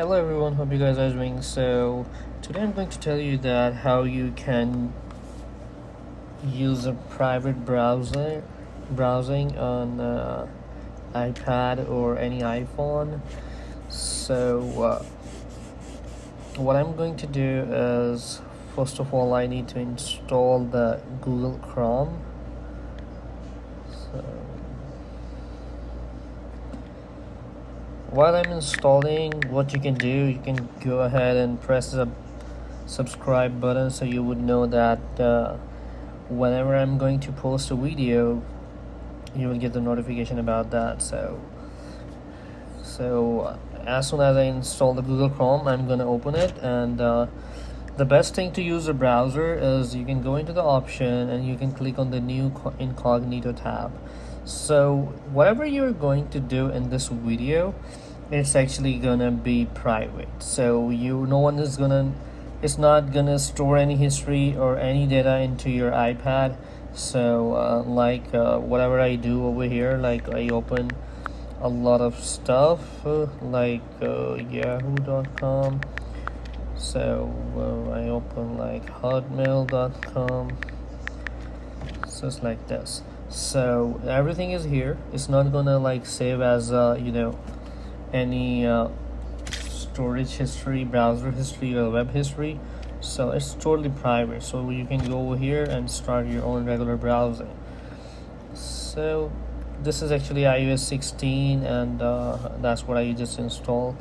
Hello everyone, hope you guys are doing. So today I'm going to tell you that how you can use a private browsing on iPad or any iPhone. So what I'm going to do is, first of all, I need to install the Google Chrome. So while I'm installing, what you can do, you can go ahead and press the subscribe button so you would know that whenever I'm going to post a video, you will get the notification about that. So as soon as I install the Google Chrome, I'm gonna open it, and the best thing to use a browser is you can go into the option and you can click on the new Incognito tab. So whatever you're going to do in this video, it's actually gonna be private. So no one is gonna, it's not gonna store any history or any data into your iPad. So whatever I do over here, like I open a lot of stuff like yahoo.com. So I open like hotmail.com, just like this. So everything is here. It's not gonna like save as any storage history, browser history, or web history. So it's totally private, so you can go over here and start your own regular browsing. So this is actually iOS 16, and that's what I just installed.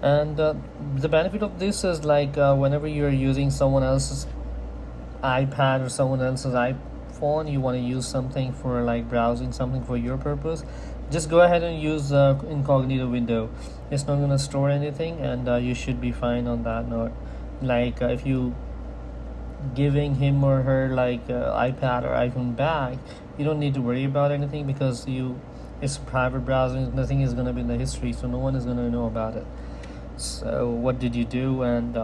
And the benefit of this is like whenever you're using someone else's iPad or someone else's iPhone, you want to use something for like browsing something for your purpose, just go ahead and use Incognito Window. It's not going to store anything, and you should be fine on that note. Like if you giving him or her like iPad or iPhone back, you don't need to worry about anything, because it's private browsing. Nothing is going to be in the history, so no one is going to know about it. So what did you do, and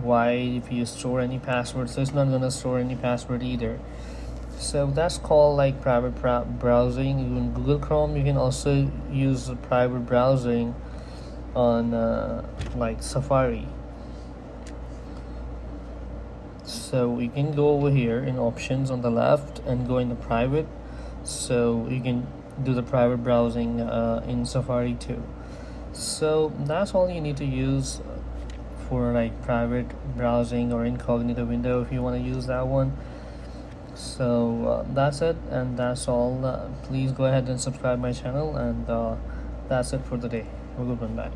why, if you store any password, so it's not going to store any password either. So that's called like private browsing. In Google Chrome, you can also use private browsing on like Safari. So you can go over here in options on the left and go into private, so you can do the private browsing in Safari too. So that's all you need to use for like private browsing or Incognito Window if you want to use that one. So that's it, and that's all. Please go ahead and subscribe my channel, and that's it for the day. Have a good one. Bye.